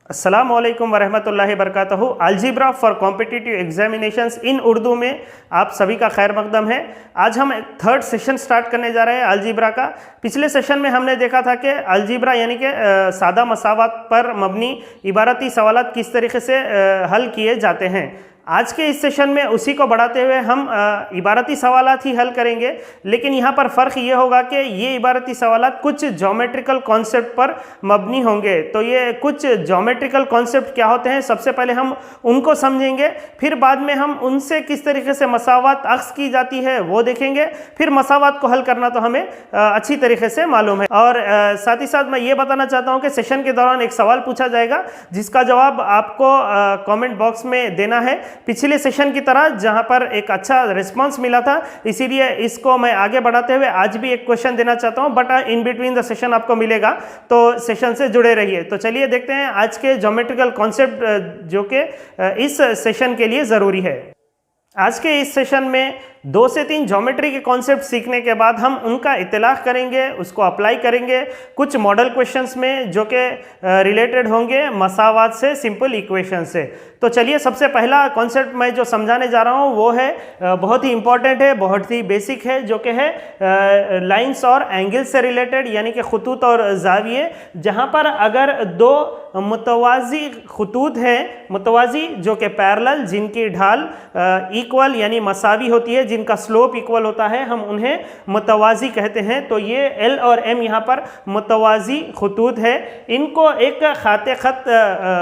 अस्सलाम वालेकुम वरहमतुल्लाहि वबरकातुहू। अलजेब्रा फॉर कॉम्पिटिटिव एग्जामिनेशंस इन उर्दू में आप सभी का खैर मकदम है। आज हम थर्ड सेशन स्टार्ट करने जा रहे हैं अलजेब्रा का। पिछले सेशन में हमने देखा था कि अलजेब्रा यानी कि सादा मसावात पर मबनी इबारती सवालात किस तरीके से हल किए जाते हैं। आज के इस सेशन में उसी को बढ़ाते हुए हम इबारती सवालात ही हल करेंगे, लेकिन यहाँ पर फ़र्क ये होगा कि ये इबारती सवालात कुछ ज्योमेट्रिकल कॉन्सेप्ट पर मबनी होंगे। तो ये कुछ ज्योमेट्रिकल कॉन्सेप्ट क्या होते हैं, सबसे पहले हम उनको समझेंगे, फिर बाद में हम उनसे किस तरीके से मसावात अक्स की जाती है वो देखेंगे। फिर मसावात को हल करना तो हमें अच्छी तरीके से मालूम है। और साथ ही साथ मैं ये बताना चाहता हूँ कि सेशन के दौरान एक सवाल पूछा जाएगा जिसका जवाब आपको कॉमेंट बॉक्स में देना है। पिछले सेशन की तरह जहां पर एक अच्छा रिस्पांस मिला था, इसीलिए इसको मैं आगे बढ़ाते हुए आज भी एक क्वेश्चन देना चाहता हूं, but in between the session आपको मिलेगा, तो सेशन से जुड़े रहिए। तो चलिए देखते हैं आज के ज्योमेट्रिकल कॉन्सेप्ट जो कि इस सेशन के लिए ज़रूरी है। आज के इस सेशन में 2 से 3 ज्योमेट्री के कॉन्सेप्ट सीखने के बाद हम उनका इतलाक़ करेंगे, उसको अप्लाई करेंगे कुछ मॉडल क्वेश्चंस में जो कि रिलेटेड होंगे मसावात से, सिंपल इक्वेशन से। तो चलिए सबसे पहला कॉन्सेप्ट मैं जो समझाने जा रहा हूँ वो है बहुत ही इंपॉर्टेंट है, बहुत ही बेसिक है, जो कि है लाइंस और एंगल्स से रिलेटेड, यानी कि खतूत और जाविये। जहाँ पर अगर 2 मुतवाज़ी खतूत हैं, मुतवाज़ी जो कि पैरेलल, जिनकी ढाल इक्वल यानी मसावी होती है, जिनका स्लोप इक्वल होता है, हम उन्हें मुतवाज़ी कहते हैं। तो ये L और M यहाँ पर मुतवाज़ी खतूत है। इनको एक खाते खत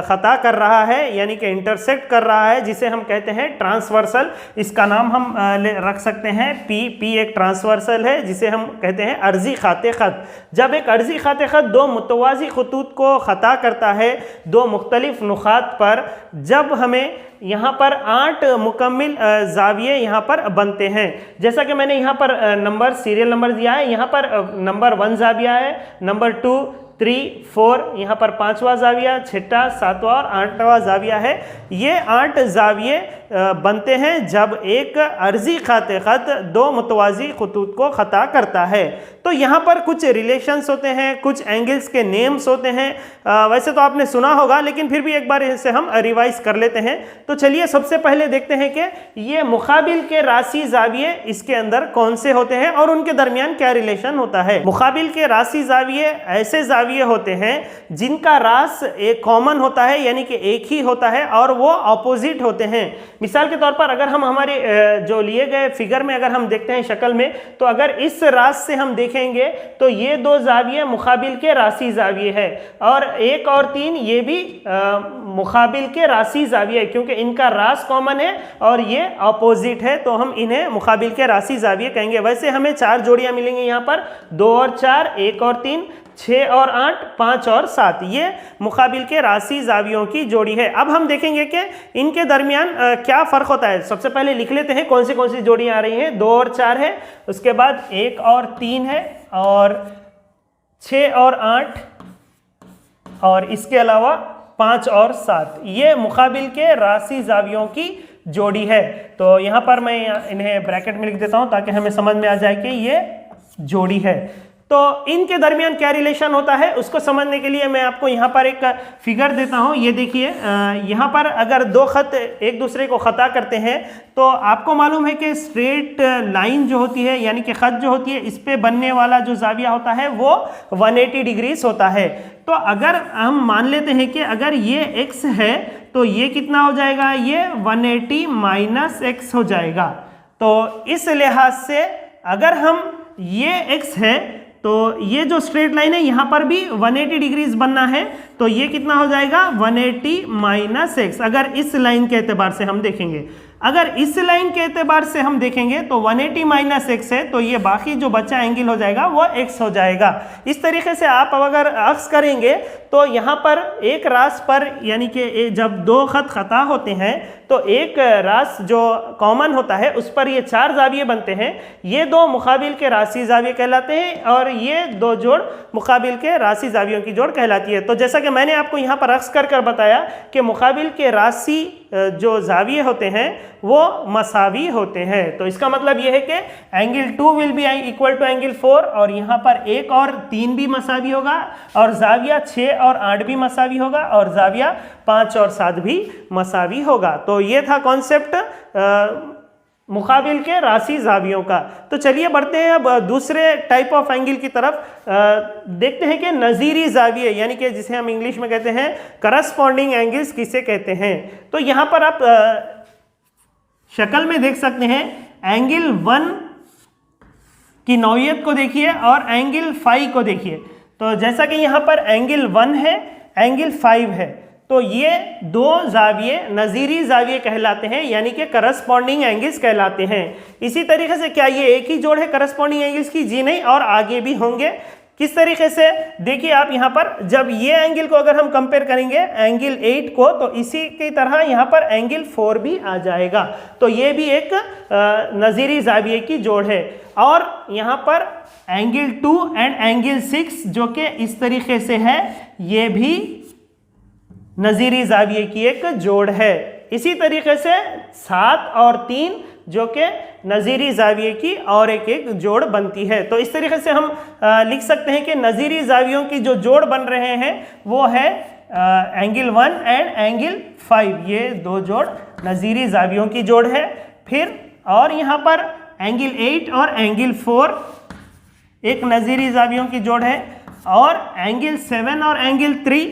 खता कर रहा है, यानी कि इंटरसेक्ट कर रहा है, जिसे हम कहते हैं ट्रांसवर्सल। इसका नाम हम रख सकते हैं P एक ट्रांसवर्सल है जिसे हम कहते हैं अर्जी खाते खत। जब एक अर्जी खाते खत 2 मुतवाज़ी खतूत को खता करता है 2 मुख्तलिफ नुकात पर, जब हमें यहाँ पर 8 मुकम्मिल जाविये यहाँ पर बनते हैं। जैसा कि मैंने यहाँ पर नंबर सीरियल नंबर दिया है, यहाँ पर नंबर 1 जाविया है, नंबर 2, 3, 4, यहाँ पर 5वां जाविया, 6वां, 7वां और 8वां जाविया है। ये 8 जाविये बनते हैं जब एक अर्जी खाते खत 2 मुतवाज़ी खतूत को खता करता है। तो यहाँ पर कुछ रिलेशंस होते हैं, कुछ एंगल्स के नेम्स होते हैं। वैसे तो आपने सुना होगा, लेकिन फिर भी एक बार इसे हम रिवाइज कर लेते हैं। तो चलिए सबसे पहले देखते हैं कि ये मुकाबिल के रासी जाविये इसके अंदर कौन से होते हैं और उनके दरमियान क्या रिलेशन होता है। मुकाबिल के रासी जाविये ऐसे जाविये होते हैं जिनका रास एक कॉमन होता है, यानी कि एक ही होता है, और वो ऑपोजिट होते हैं। मिसाल के तौर पर अगर हम हमारे जो लिए गए फिगर में अगर हम देखते हैं शक्ल में, तो अगर इस रास से हम देखेंगे तो ये 2 जाविये मुकाबिल के रासी जाविये है, और 1 और 3 ये भी मुकाबिल के रासी जाविये है, क्योंकि इनका रास कॉमन है और ये अपोजिट है, तो हम इन्हें मुकाबिल के रासी जाविये कहेंगे। वैसे हमें 4 जोड़ियां मिलेंगी यहाँ पर, 2 और 4, 1 और 3, 6 और 8, 5 और 7, ये मुकाबिल के रासी जावियों की जोड़ी है। अब हम देखेंगे कि इनके दरमियान क्या फ़र्क होता है। सबसे पहले लिख लेते हैं कौन सी जोड़ियां आ रही हैं। 2 और 4 है, उसके बाद 1 और 3 है, और 6 और 8, और इसके अलावा 5 और 7, ये मुकाबिल के रासी जावियों की जोड़ी है। तो यहाँ पर मैं इन्हें ब्रैकेट में लिख देता हूँ ताकि हमें समझ में आ जाए कि ये जोड़ी है। तो इनके दरमियान क्या रिलेशन होता है उसको समझने के लिए मैं आपको यहाँ पर एक फिगर देता हूँ। ये देखिए, यहाँ पर अगर 2 खत एक दूसरे को खता करते हैं तो आपको मालूम है कि स्ट्रेट लाइन जो होती है, यानी कि खत जो होती है, इस पे बनने वाला जो जाविया होता है वो 180 डिग्रीज होता है। तो अगर हम मान लेते हैं कि अगर ये x है तो ये कितना हो जाएगा, ये 180 माइनस x हो जाएगा। तो इस लिहाज से अगर हम ये x है तो ये जो स्ट्रेट लाइन है यहाँ पर भी 180 डिग्रीज बनना है, तो ये कितना हो जाएगा 180 माइनस x। अगर इस लाइन के एतबार से हम देखेंगे, अगर इस लाइन के एतबार से हम देखेंगे तो 180 माइनस x है, तो ये बाकी जो बचा एंगल हो जाएगा वो x हो जाएगा। इस तरीके से आप अगर अक्स करेंगे तो यहाँ पर एक रास पर, यानी कि जब 2 खत खता होते हैं तो एक रास जो कॉमन होता है उस पर ये 4 जाविये बनते हैं। ये 2 मुकाबिल के रासी जाविये कहलाते हैं और ये 2 जोड़ मुकाबिल के रासी जावियों की जोड़ कहलाती है। तो जैसा कि मैंने आपको यहाँ पर अक्स कर बताया कि मुकाबिल के रासी जो जाविये होते हैं वो मसावी होते हैं। तो इसका मतलब ये है कि angle 2 will be equal to angle 4 और यहाँ पर 1 और 3 भी मसावी होगा और जाविया 6 और 8 भी मसावी होगा और जाविया 5 और 7 भी मसावी होगा। तो ये था कॉन्सेप्ट मुकाबिल के राशि जावियों का। तो चलिए बढ़ते हैं अब दूसरे टाइप ऑफ एंगल की तरफ। देखते हैं कि नज़ीरी जाविये यानी कि जिसे हम इंग्लिश में कहते हैं करस्पॉन्डिंग एंगल्स किसे कहते हैं। तो यहाँ पर आप शक्ल में देख सकते हैं एंगल 1 की नौयत को देखिए और एंगल 5 को देखिए। तो जैसा कि यहाँ पर एंगल 1 है, एंगल 5 है, तो ये दो जाविये नज़ीरी जाविये कहलाते हैं यानी कि करस्पॉन्डिंग एंगल्स कहलाते हैं। इसी तरीके से क्या ये एक ही जोड़ है करस्पॉन्डिंग एंगल्स की? जी नहीं, और आगे भी होंगे। किस तरीके से? देखिए आप यहाँ पर जब ये एंगल को अगर हम कंपेयर करेंगे एंगल 8 को, तो इसी की तरह यहाँ पर एंगल 4 भी आ जाएगा। तो ये भी एक नज़ीरी जाविये की जोड़ है। और यहाँ पर एंगल 2 एंड एंगल 6 जो कि इस तरीके से है, ये भी नज़ीरी जाविये की एक जोड़ है। इसी तरीके से 7 और 3 जो कि नज़ीरी जाविये की और एक जोड़ बनती है। तो इस तरीके से हम लिख सकते हैं कि नज़ीरी जावियों की जो जोड़ बन रहे हैं वो है एंगल 1 एंड एंगल 5। ये दो जोड़ नज़ीरी जावियों की जोड़ है। फिर और यहाँ पर एंगल 8 और एंगल 4 एक नज़ीरी जावियों की जोड़ है और एंगल 7 और एंगल 3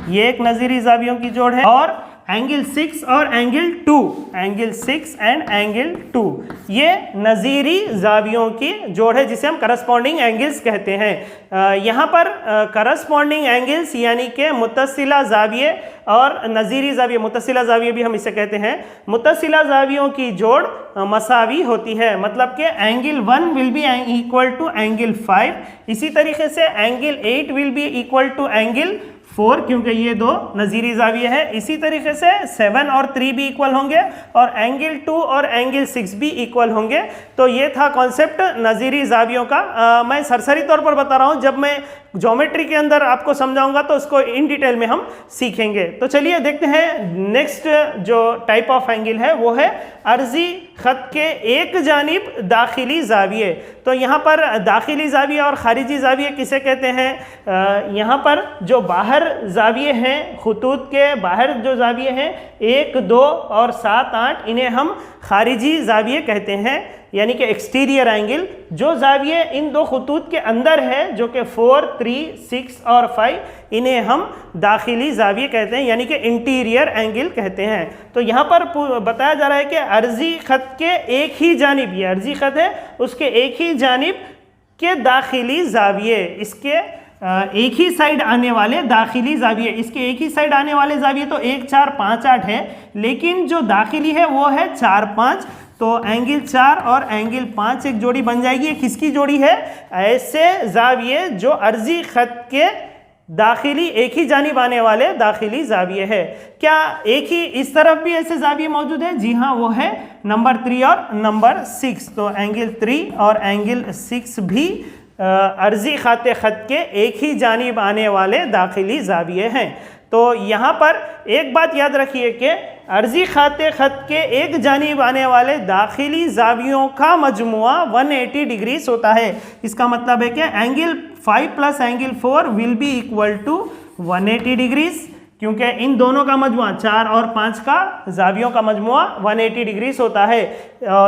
ये एक नज़ीरी जावियों की जोड़ है और एंगल 6 और एंगल 2, एंगल 6 एंड एंगल 2 ये नज़ीरी जावियों की जोड़ है जिसे हम करस्पॉन्डिंग एंगल्स कहते हैं। यहाँ पर करस्पॉन्डिंग एंगल्स यानी कि मुत्तसिला जाविये और नज़ीरी जाविये, मुत्तसिला जाविये भी हम इसे कहते हैं। मुत्तसिला जावियों की जोड़ मसावी होती है, मतलब कि angle 1 will be equal to angle 5। इसी तरीके से angle 8 will be equal to angle 4 क्योंकि ये दो नज़ीरी जाविये है। इसी तरीके से 7 और 3 भी इक्वल होंगे और एंगल 2 और एंगल 6 भी इक्वल होंगे। तो ये था कॉन्सेप्ट नज़ीरी जावियों का। मैं सरसरी तौर पर बता रहा हूँ, जब मैं ज्योमेट्री के अंदर आपको समझाऊंगा तो उसको इन डिटेल में हम सीखेंगे। तो चलिए देखते हैं नेक्स्ट जो टाइप ऑफ एंगल है वो है अर्जी खत के एक जानिब दाखिली जाविये। तो यहाँ पर दाखिली जाविये और खारिजी जाविये किसे कहते हैं? यहाँ पर जो बाहर जाविये हैं, खुतूत के बाहर जो जाविये हैं 1, 2 और 7, 8, इन्हें हम खारिजी जाविये कहते हैं यानी कि एक्सटीरियर एंगल। जो जाविये इन दो खुतूत के अंदर है जो कि 4, 3, 6 और 5, इन्हें हम दाखिली जाविये कहते हैं यानी कि इंटीरियर एंगल कहते हैं। तो यहाँ पर बताया जा रहा है कि अर्जी खत के एक ही जानिब, ये अर्जी खत है उसके एक ही जानिब के दाखिली जाविये, इसके एक ही साइड आने वाले दाखिली जाविये, इसके एक ही साइड आने वाले जाविये तो 1, 4, 5, 8 है, लेकिन जो दाखिली है वो है 4, 5। तो एंगल 4 और एंगल 5 एक जोड़ी बन जाएगी। ये किसकी जोड़ी है? ऐसे जाविये जो अर्जी खत के दाखिली एक ही जानिब आने वाले दाखिली जाविये है। क्या एक ही इस तरफ भी ऐसे जाविये मौजूद है? जी हाँ, वो है नंबर 3 और नंबर 6। तो एंगल 3 और एंगल 6 भी अर्जी खाते खत के एक ही जानिब आने वाले दाखिली जाविये हैं। तो यहाँ पर एक बात याद रखिए कि अर्जी खाते खत के एक जानिब आने वाले दाखिली जावियों का मजमुआ 180 डिग्रीज होता है। इसका मतलब है कि angle 5 plus angle 4 will be equal to 180 degrees, क्योंकि इन दोनों का मजमुआ 4 और 5 का जावियों का मजमुआ 180 डिग्रीज होता है।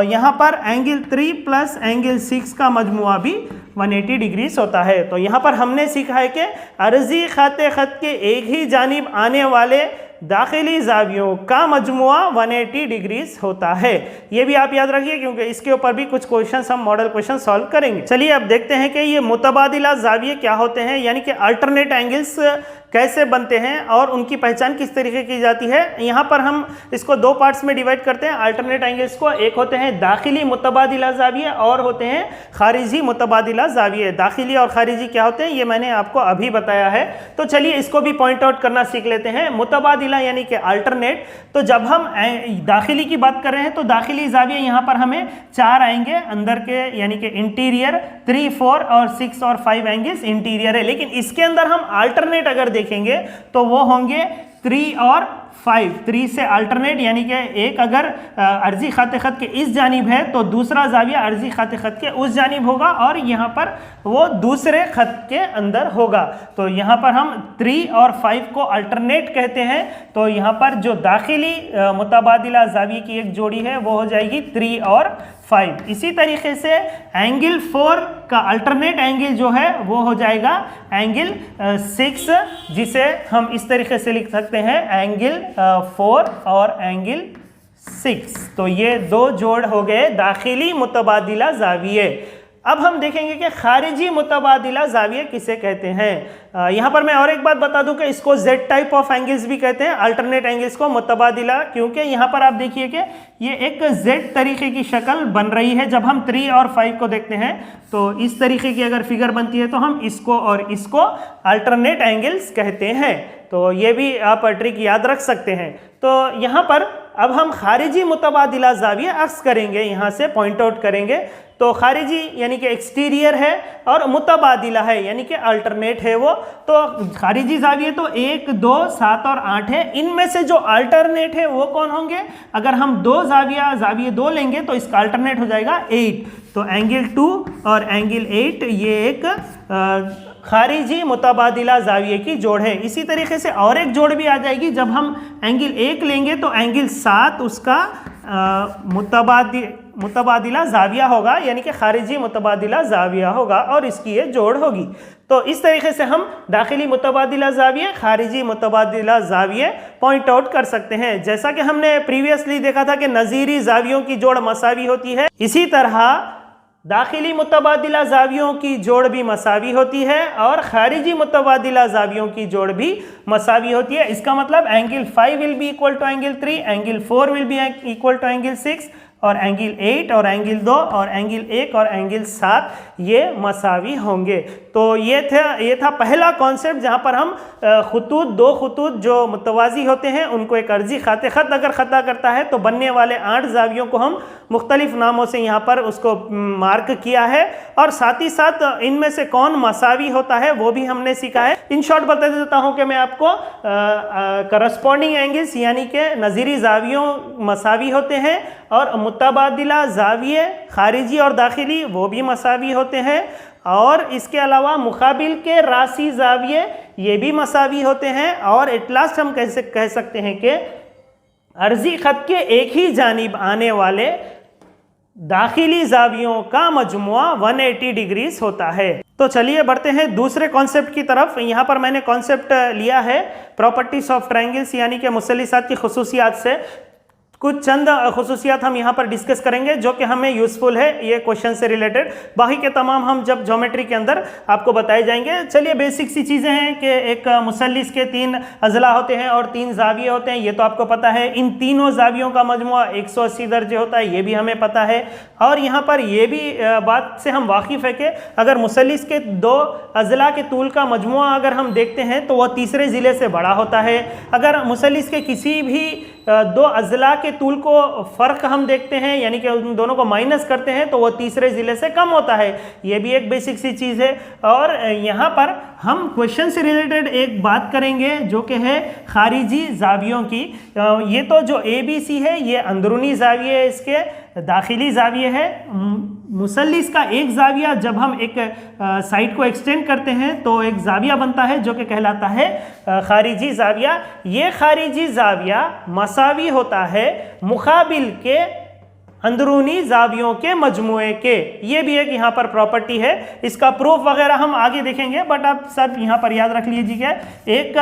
यहाँ पर एंगल 3 प्लस एंगल 6 का मजमुआ भी 180 डिग्रीज होता है। तो यहाँ पर हमने सीखा है कि अर्जी खाते खत के एक ही जानिब आने वाले दाखिली जावियों का मजमुआ 180 डिग्रीज होता है। ये भी आप याद रखिए क्योंकि इसके ऊपर भी कुछ क्वेश्चंस हम मॉडल क्वेश्चन सॉल्व करेंगे। चलिए अब देखते हैं कि ये मुतबादिला जाविये क्या होते हैं, यानी कि अल्टरनेट एंगल्स कैसे बनते हैं और उनकी पहचान किस तरीके की जाती है। यहाँ पर हम इसको दो पार्ट्स में डिवाइड करते हैं अल्टरनेट एंगल्स को। एक होते हैं दाखिली मुतबादिला जाविये और होते हैं खारिजी मुतबादिला जाविये। दाखिली और खारिजी क्या होते हैं ये मैंने आपको अभी बताया है। तो चलिए इसको भी पॉइंट आउट करना सीख लेते हैं। मुतबादिला यानी कि अल्टरनेट। तो जब हम दाखिली की बात कर रहे हैं तो दाखिली जाविये यहाँ पर हमें 4 आएंगे अंदर के, यानी कि इंटीरियर 3, 4 और 6 और 5 एंगल्स इंटीरियर है। लेकिन इसके अंदर हम अल्टरनेट अगर देखेंगे तो वो होंगे 3 और 5, 3 से अल्टरनेट, यानी कि एक अगर अर्जी खाते खत के इस जानिब है तो दूसरा जाविया अर्जी खाते खत के उस जानिब होगा और यहाँ पर वो दूसरे खत के अंदर होगा। तो यहाँ पर हम 3 और 5 को अल्टरनेट कहते हैं। तो यहाँ पर जो दाखिली मुतबादिला जाविये की एक जोड़ी है वो हो जाएगी 3 और 5। इसी तरीके से एंगल 4 का अल्टरनेट एंगल जो है वो हो जाएगा एंगल 6, जिसे हम इस तरीके से लिख सकते हैं एंगल 4 और एंगल 6। तो ये दो जोड़ हो गए दाखिली मुतबादिला जाविये। अब हम देखेंगे कि खारिजी मुतबादिला जाविये किसे कहते हैं। यहाँ पर मैं और एक बात बता दूं कि इसको Z टाइप ऑफ एंगल्स भी कहते हैं, अल्टरनेट एंगल्स को मुतबादिला, क्योंकि यहाँ पर आप देखिए कि ये एक Z तरीके की शक्ल बन रही है। जब हम 3 और 5 को देखते हैं तो इस तरीके की अगर फिगर बनती है तो हम इसको और इसको अल्टरनेट एंगल्स कहते हैं। तो ये भी आप ट्रिक याद रख सकते हैं। तो यहाँ पर अब हम खारिजी मुतबादिला जाविया अक्स करेंगे, यहाँ से पॉइंट आउट करेंगे। तो खारिजी यानी कि एक्सटीरियर है और मुतबादिला है यानी कि अल्टरनेट है वो। तो खारिजी जाविये तो 1, 2, 7 और 8 है। इनमें से जो अल्टरनेट है वो कौन होंगे? अगर हम दो जाविये 2 लेंगे तो इसका अल्टरनेट हो जाएगा 8। तो एंगल 2 और एंगल 8 ये एक खारिजी मुतबादिला जाविये की जोड़ है। इसी तरीके से और एक जोड़ भी आ जाएगी, जब हम एंगल 1 लेंगे तो एंगल 7 उसका मुतबादिला जाविया होगा, यानी कि खारिजी मुतबादिला जाविया होगा और इसकी ये जोड़ होगी। तो इस तरीके से हम दाखिली मुतबादिला जाविये, खारिजी मुतबादिला जाविये पॉइंट आउट कर सकते हैं। जैसा कि हमने प्रीवियसली देखा था कि नज़ीरी जावियों की जोड़ मसावी होती है, इसी तरह दाखिली मुतबादिला जावियों की जोड़ भी मसावी होती है और खारिजी मुतबादिला जावियों की जोड़ भी मसावी होती है। इसका मतलब angle 5 will be equal to angle 3, angle 4 will be equal to angle 6 और एंगल 8 और एंगल 2 और एंगल 1 और एंगल 7 ये मसावी होंगे। तो ये था पहला कॉन्सेप्ट, जहाँ पर हम दो खतूत जो मुतवाज़ी होते हैं उनको एक अर्जी खाते खत अगर खता करता है तो बनने वाले 8 जावियों को हम मुख्तलिफ नामों से यहाँ पर उसको मार्क किया है और साथ ही साथ इनमें से कौन मसावी होता है वो भी हमने सीखा है। इन शॉर्ट बता देता हूँ कि मैं आपको करस्पॉन्डिंग एंगल्स यानी कि नज़ीरी जावियों मसावी होते हैं और मुतबादिला जाविये खारिजी और दाखिली वो भी मसावी होते हैं और इसके अलावा मुकाबिल के रासी जाविये ये भी मसावी होते हैं। और एट लास्ट हम कैसे कह सकते हैं कि अर्जी खत के एक ही जानिब आने वाले दाखिली जावियों का मजमुआ 180 डिग्रीज होता है। तो चलिए बढ़ते हैं दूसरे कॉन्सेप्ट की तरफ। यहाँ पर मैंने कॉन्सेप्ट लिया है प्रॉपर्टीज ऑफ ट्रायंगल्स यानी कि मुसल्लिसात की खुसूसियात से। कुछ चंद खुसूसियात हम यहाँ पर डिस्कस करेंगे जो कि हमें यूज़फुल है ये क्वेश्चन से रिलेटेड, बाकी के तमाम हम जब ज्योमेट्री के अंदर आपको बताए जाएंगे। चलिए बेसिक सी चीज़ें हैं कि एक मुसल्लिस के 3 अज़ला होते हैं और 3 जाविये होते हैं, ये तो आपको पता है। इन तीनों जावियों का मजमुआ 180 दर्जे होता है, ये भी हमें पता है। और यहाँ पर ये भी बात से हम वाकिफ़ है कि अगर मुसल्लिस के 2 अज़ला के तूल का मजमुआ अगर हम देखते हैं तो वह तीसरे ज़िले से बड़ा होता है। अगर मुसल्लिस के किसी भी 2 अज़ला के तूल को फ़र्क हम देखते हैं यानी कि उन दोनों को माइनस करते हैं तो वो तीसरे ज़िले से कम होता है। ये भी एक बेसिक सी चीज़ है। और यहाँ पर हम क्वेश्चन से रिलेटेड एक बात करेंगे जो कि है खारिजी जावियों की। ये तो जो ABC है ये अंदरूनी जाविये है, इसके दाखिली जाविये है। मुसल्लिस का एक जाविया जब हम एक साइड को एक्सटेंड करते हैं तो एक जाविया बनता है जो कि कहलाता है खारिजी जाविया। ये खारिजी जाविया मसावी होता है मुकाबिल के अंदरूनी जावियों के मजमुए के। ये भी एक यहाँ पर प्रॉपर्टी है, इसका प्रूफ वगैरह हम आगे देखेंगे, बट आप सब यहाँ पर याद रख लीजिएगा। एक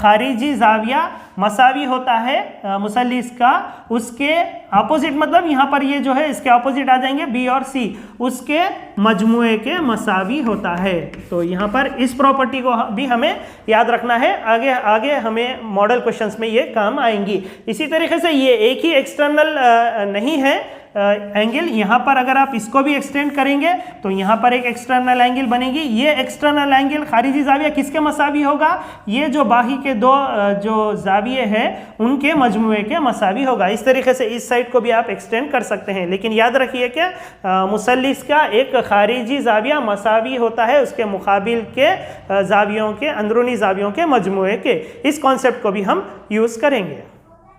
खारिजी जाविया मसावी होता है मुसल्लिस का, उसके अपोजिट मतलब यहाँ पर ये जो है इसके अपोजिट आ जाएंगे B और C, उसके मजमुए के मसावी होता है। तो यहाँ पर इस प्रॉपर्टी को भी हमें याद रखना है, आगे आगे हमें मॉडल क्वेश्चंस में ये काम आएंगी। इसी तरीके से ये एक ही एक्सटर्नल नहीं है, एंगल। यहाँ पर अगर आप इसको भी एक्सटेंड करेंगे तो यहाँ पर एक एक्सटर्नल एंगल बनेगी। ये एक्सटर्नल एंगल खारिजी जाविया किसके मसावी होगा? ये जो बाही के दो जो जाविये हैं उनके मजमुए के मसावी होगा। इस तरीके से इस साइड को भी आप एक्सटेंड कर सकते हैं, लेकिन याद रखिए कि मुसल्लिस का एक खारिजी जाविया मसावी होता है उसके मुकाबिल के जावियों के, अंदरूनी जावियों के मजमुए के। इस कॉन्सेप्ट को भी हम यूज़ करेंगे।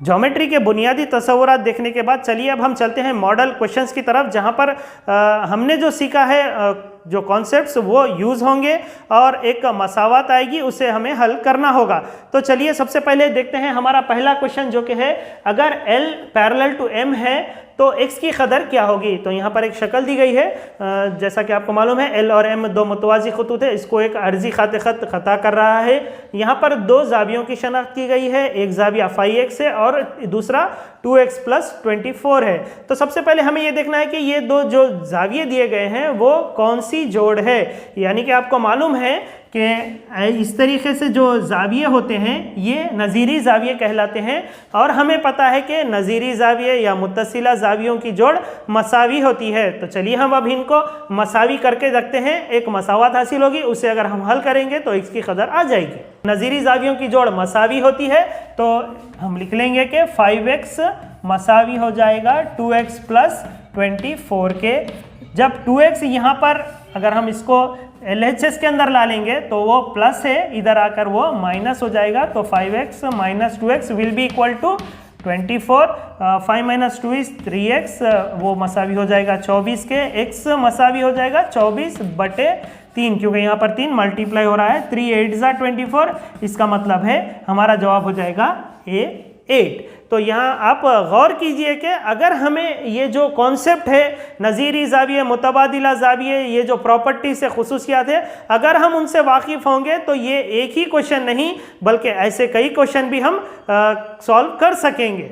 ज्योमेट्री के बुनियादी तस्वुरात देखने के बाद चलिए अब हम चलते हैं मॉडल क्वेश्चंस की तरफ, जहां पर हमने जो सीखा है जो कॉन्सेप्ट्स वो यूज़ होंगे और एक मसावत आएगी, उसे हमें हल करना होगा। तो चलिए सबसे पहले देखते हैं हमारा पहला क्वेश्चन जो कि है, अगर L पैरेलल टू M है तो x की कदर क्या होगी? तो यहाँ पर एक शक्ल दी गई है, जैसा कि आपको मालूम है L और M दो मुतवाज़ी खतूत है, इसको एक अर्जी खाते खत खता कर रहा है। यहाँ पर दो जावियों की शनाख्त की गई है, एक जाविया φx है और दूसरा 2x + 24 है। तो सबसे पहले हमें ये देखना है कि ये दो जो जाविये दिए गए हैं वो कौन सी जोड़ है। यानी कि आपको मालूम है कि इस तरीके से जो जाविये होते हैं ये नज़ीरी जाविये कहलाते हैं, और हमें पता है कि नज़ीरी जाविये या मुत्तसिला जावियों की जोड़ मसावी होती है। तो चलिए हम अब इनको मसावी करके रखते हैं, एक मसावत हासिल होगी, उसे अगर हम हल करेंगे तो x की कदर आ जाएगी। नज़ीरी जावियों की जोड़ मसावी होती है तो हम लिख लेंगे कि 5x मसावी हो जाएगा 2x + 24 के। जब 2x यहाँ पर अगर हम इसको LHS के अंदर ला लेंगे तो वो प्लस है, इधर आकर वो माइनस हो जाएगा। तो 5x - 2x will be equal to 24। 5 - 2 = 3x, वो मसावी हो जाएगा 24 के। x मसावी हो जाएगा 24/3, क्योंकि यहाँ पर 3 मल्टीप्लाई हो रहा है। 3 8 = 24, इसका मतलब है हमारा जवाब हो जाएगा A 8। तो यहाँ आप गौर कीजिए कि अगर हमें ये जो कॉन्सेप्ट है नज़ीरी जाविये, मुतबादिला जाविये, ये जो प्रॉपर्टी से खुसूसियात है, अगर हम उनसे वाकिफ़ होंगे तो ये एक ही क्वेश्चन नहीं बल्कि ऐसे कई क्वेश्चन भी हम सॉल्व कर सकेंगे।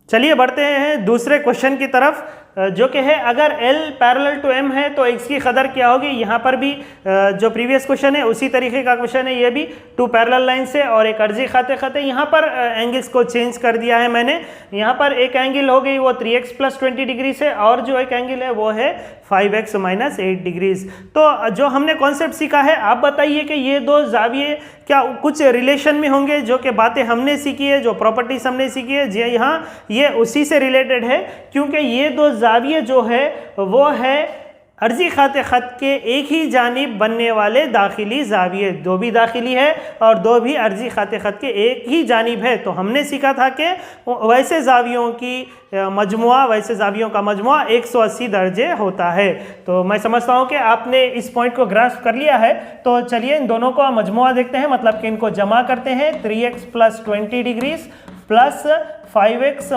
चलिए बढ़ते हैं दूसरे क्वेश्चन की तरफ, जो कि है अगर L पैरेलल टू M है तो x की कदर क्या होगी। यहाँ पर भी जो प्रीवियस क्वेश्चन है उसी तरीके का क्वेश्चन है, ये भी 2 पैरेलल लाइन से और एक अर्जी खाते खाते। यहाँ पर एंगल्स को चेंज कर दिया है मैंने। यहाँ पर एक एंगल हो गई वो 3x + 20 डिग्री से, और जो एक एंगल है वो है 5x - 8 डिग्रीज। तो जो हमने कॉन्सेप्ट सीखा है, आप बताइए कि ये दो जाविये क्या कुछ रिलेशन में होंगे? जो कि बातें हमने सीखी है, जो प्रॉपर्टीज हमने सीखी है, जी हाँ, ये उसी से रिलेटेड है, क्योंकि ये दो जाविये जो है वो है अर्जी खाते ख़त के एक ही जानिब बनने वाले दाखिली जाविये। दो भी दाखिली है और दो भी अर्जी खाते ख़त के एक ही जानिब है। तो हमने सीखा था कि वैसे जावियों की मजमुआ, वैसे जावियों का मजमुआ 180 दर्जे होता है। तो मैं समझता हूँ कि आपने इस पॉइंट को ग्रास्प कर लिया है। तो चलिए इन दोनों का मजमुआ देखते हैं, मतलब कि इनको जमा करते हैं। 3x + 20 degrees plus 5x -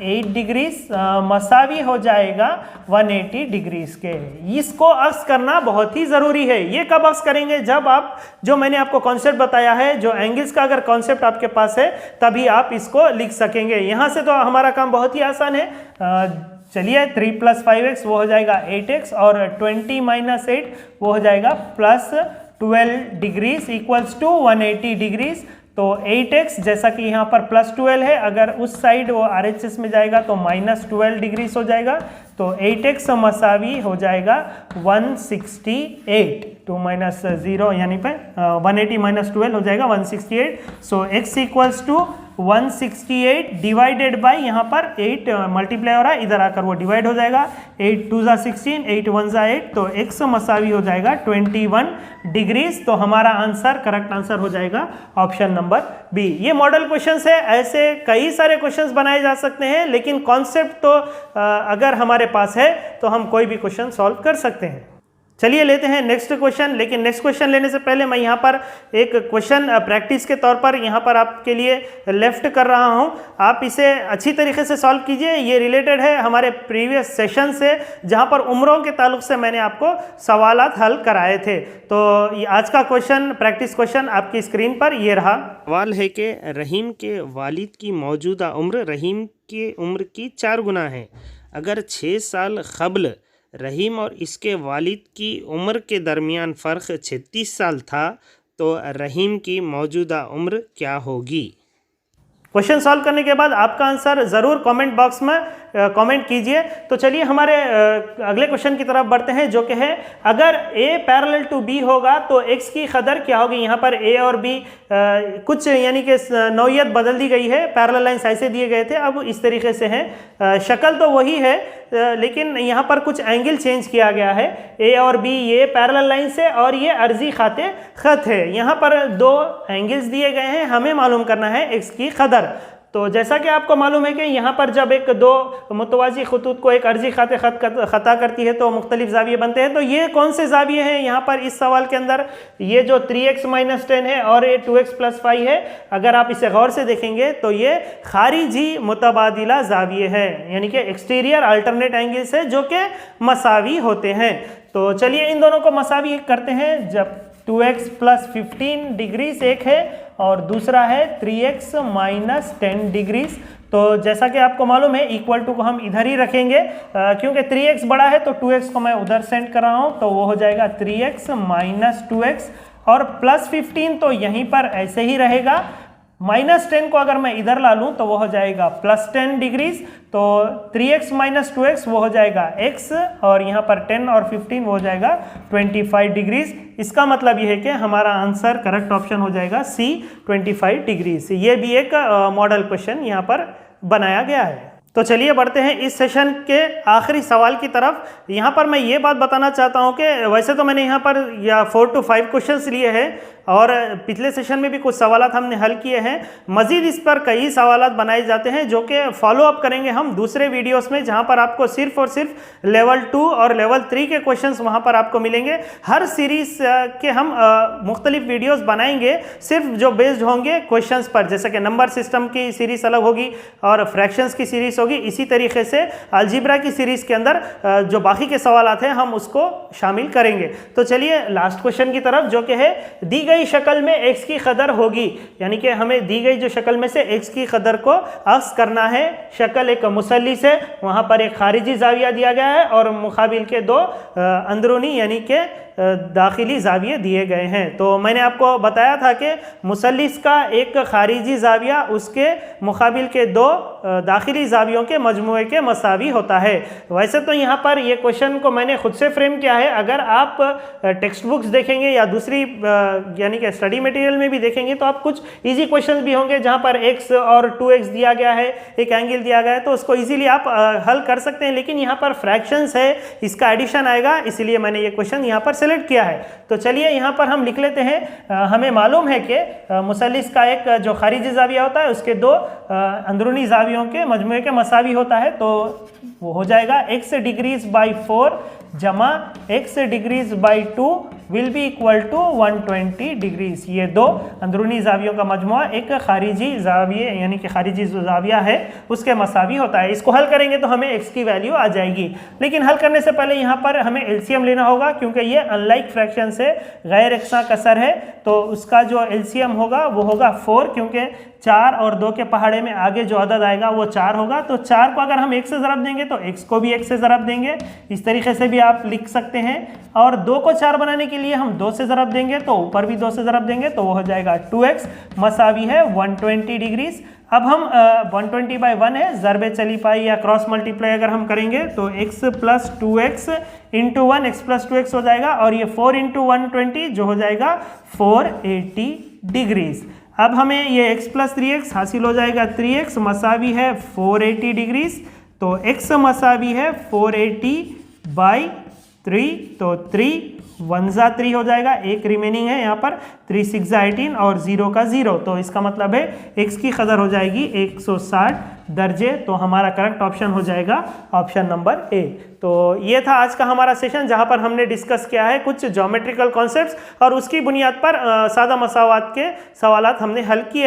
8 degrees मसावी हो जाएगा 180 डिग्रीज के। इसको अक्स करना बहुत ही ज़रूरी है। ये कब अक्स करेंगे? जब आप जो मैंने आपको कॉन्सेप्ट बताया है, जो एंगल्स का अगर कॉन्सेप्ट आपके पास है तभी आप इसको लिख सकेंगे। यहाँ से तो हमारा काम बहुत ही आसान है। चलिए 3 + 5x वो हो जाएगा 8x, और 20 - 8 वो हो जाएगा +12 डिग्रीज इक्वल्स टू 180 डिग्रीज। तो 8x जैसा कि यहाँ पर +12 है, अगर उस साइड वो RHS में जाएगा तो -12 डिग्रीज हो जाएगा। तो 8x मसावी हो जाएगा 168, 2 - 0 यानी पे 180 - 12 हो जाएगा 168। सो x = 168 डिवाइडेड बाई यहाँ पर 8 मल्टीप्लाई हो रहा है, इधर आकर वो डिवाइड हो जाएगा। 8 2 = 16, 8 1 = 8, तो x मसावी हो जाएगा 21 डिग्रीज। तो हमारा आंसर, करेक्ट आंसर हो जाएगा ऑप्शन नंबर बी। ये मॉडल क्वेश्चंस है, ऐसे कई सारे क्वेश्चंस बनाए जा सकते हैं, लेकिन कॉन्सेप्ट तो अगर हमारे पास है तो हम कोई भी क्वेश्चन सॉल्व कर सकते हैं। चलिए लेते हैं नेक्स्ट क्वेश्चन, लेकिन नेक्स्ट क्वेश्चन लेने से पहले मैं यहाँ पर एक क्वेश्चन प्रैक्टिस के तौर पर यहाँ पर आपके लिए लेफ्ट कर रहा हूँ। आप इसे अच्छी तरीके से सॉल्व कीजिए। ये रिलेटेड है हमारे प्रीवियस सेशन से, जहाँ पर उम्रों के ताल्लुक से मैंने आपको सवालात हल कराए थे। तो आज का क्वेश्चन, प्रैक्टिस क्वेश्चन आपकी स्क्रीन पर ये रहा। सवाल है कि रहीम के वालिद की मौजूदा उम्र रहीम की उम्र की 4 गुना है। अगर 6 साल क़ब्ल रहीम और इसके वालिद की उम्र के दरमियान फ़र्क 36 साल था, तो रहीम की मौजूदा उम्र क्या होगी? क्वेश्चन सॉल्व करने के बाद आपका आंसर ज़रूर कमेंट बॉक्स में कमेंट कीजिए। तो चलिए हमारे अगले क्वेश्चन की तरफ बढ़ते हैं, जो कि है अगर a पैरेलल टू b होगा तो x की कदर क्या होगी। यहाँ पर a और b कुछ यानी कि नौइयत बदल दी गई है, पैरेलल लाइंस ऐसे दिए गए थे, अब इस तरीके से हैं। शक्ल तो वही है लेकिन यहाँ पर कुछ एंगल चेंज किया गया है। a और b ये पैरेलल लाइंस है और ये अर्जी खाते खत है। यहाँ पर दो एंगल्स दिए गए हैं, हमें मालूम करना है x की कदर। तो जैसा कि आपको मालूम है कि यहाँ पर जब एक दो मुतवाज़ी खतूत को एक अर्जी खाते खता करती है तो मुख्तलिफ जाविये बनते हैं। तो ये कौन से जाविये हैं यहाँ पर इस सवाल के अंदर, ये जो 3x - 10 है और ये 2x + 5 है, अगर आप इसे गौर से देखेंगे तो ये खारिजी मुतबादिला जाविये है, यानी कि एक्सटीरियर अल्टरनेट एंगल्स है जो कि मसावी होते हैं। तो चलिए इन दोनों को मसावी करते हैं। जब 2x + 15 डिग्रीज एक है और दूसरा है 3x - 10 डिग्रीज। तो जैसा कि आपको मालूम है इक्वल टू को हम इधर ही रखेंगे क्योंकि 3x बड़ा है तो 2x को मैं उधर सेंड कर रहा हूँ, तो वो हो जाएगा 3x - 2x और +15 तो यहीं पर ऐसे ही रहेगा। -10 को अगर मैं इधर ला लूँ तो वो हो जाएगा +10 डिग्रीज। तो 3x - 2x वो हो जाएगा x और यहाँ पर 10 और 15 वो हो जाएगा 25 डिग्रीज। इसका मतलब ये है कि हमारा आंसर करेक्ट ऑप्शन हो जाएगा C 25 डिग्रीज। ये भी एक मॉडल क्वेश्चन यहाँ पर बनाया गया है। तो चलिए बढ़ते हैं इस सेशन के आखिरी सवाल की तरफ। यहाँ पर मैं ये बात बताना चाहता हूँ कि वैसे तो मैंने यहाँ पर 4 to 5 क्वेश्चंस लिए हैं और पिछले सेशन में भी कुछ सवालात हमने हल किए हैं। मज़ीद इस पर कई सवालात बनाए जाते हैं जो कि फॉलो अप करेंगे हम दूसरे वीडियोस में, जहाँ पर आपको सिर्फ और सिर्फ लेवल 2 और लेवल 3 के क्वेश्चंस वहाँ पर आपको मिलेंगे। हर सीरीज़ के हम मुख्तलिफ वीडियोज़ बनाएंगे सिर्फ जो बेस्ड होंगे क्वेश्चंस पर, जैसे कि नंबर सिस्टम की सीरीज़ अलग होगी और फ्रैक्शंस की सीरीज़ होगी। इसी तरीके से अलजेब्रा की सीरीज़ के अंदर जो बाकी के सवालात हैं हम उसको शामिल करेंगे। तो चलिए लास्ट क्वेश्चन की तरफ, जो कि है दी गई शक्ल में x की कदर होगी, यानी कि हमें दी गई जो शक्ल में से x की कदर को अक्स करना है। शक्ल एक मुसल्लिस है, वहाँ पर एक खारिजी जाविया दिया गया है और मुकाबिल के दो अंदरूनी यानी कि दाखिली जाविये दिए गए हैं। तो मैंने आपको बताया था कि मुसल्लिस का एक खारिजी जाविया उसके मुकाबिल के दो दाखिली जावियों के मजमूए के मसावी होता है। वैसे तो यहाँ पर ये क्वेश्चन को मैंने खुद से फ्रेम किया है। अगर आप टेक्स्ट बुक्स देखेंगे या दूसरी यानी कि स्टडी मटेरियल में भी देखेंगे तो आप कुछ इजी क्वेश्चंस भी होंगे जहाँ पर x और 2x दिया गया है, एक एंगल दिया गया है, तो उसको इजीली आप हल कर सकते हैं। लेकिन यहाँ पर फ्रैक्शंस है, इसका एडिशन आएगा, इसलिए मैंने ये क्वेश्चन यहाँ पर सेलेक्ट किया है। तो चलिए यहाँ पर हम लिख लेते हैं। हमें मालूम है कि मुसल्लिस का एक जो खारिजी जाविया होता है उसके दो अंदरूनी जावियों के मजमूए के मसावी होता है। तो वो हो जाएगा x डिग्रीज बाई 4 जमा x degrees by 2 will be equal to 120 degrees. ये दो अंदरूनी जावियों का मजमुआ एक खारिजी जाविये यानी कि खारिजी जाविया है उसके मसावी होता है। इसको हल करेंगे तो हमें x की वैल्यू आ जाएगी। लेकिन हल करने से पहले यहाँ पर हमें एलसीएम लेना होगा, क्योंकि ये अनलाइक फ्रैक्शन से गैर यकसा कसर है। तो उसका जो एलसीएम होगा वो होगा 4, क्योंकि 4 और 2 के पहाड़े में आगे जो अदद आएगा वो 4 होगा। तो 4 को अगर हम 1 से ज़रब देंगे तो x को भी 1 से ज़रब देंगे। इस तरीके से भी आप लिख सकते हैं। और 2 को 4 बनाने के लिए हम 2 से ज़रब देंगे तो ऊपर भी 2 से ज़रब देंगे तो वो हो जाएगा 2x मसावी है 120 डिग्रीज। अब हम 120 बाई 1 है, ज़रबे चली पाई या क्रॉस मल्टीप्लाई अगर हम करेंगे तो x + 2x into 1 x + 2x हो जाएगा और ये 4 इंटू 120 जो हो जाएगा 480 डिग्रीज। अब हमें ये x + 3x हासिल हो जाएगा 3x मसावी है 480 डिग्रीज। तो x मसावी है 480 बाई 3, तो 3 1 ज़ा 3 हो जाएगा, एक रिमेनिंग है यहाँ पर 3 6 ज़ा 18 और 0 का 0। तो इसका मतलब है x की कदर हो जाएगी 160 दर्जे। तो हमारा करेक्ट ऑप्शन हो जाएगा ऑप्शन नंबर ए। तो ये था आज का हमारा सेशन, जहाँ पर हमने डिस्कस किया है कुछ ज्योमेट्रिकल कॉन्सेप्ट्स और उसकी बुनियाद पर सादा मसावात के सवालात हमने हल किए।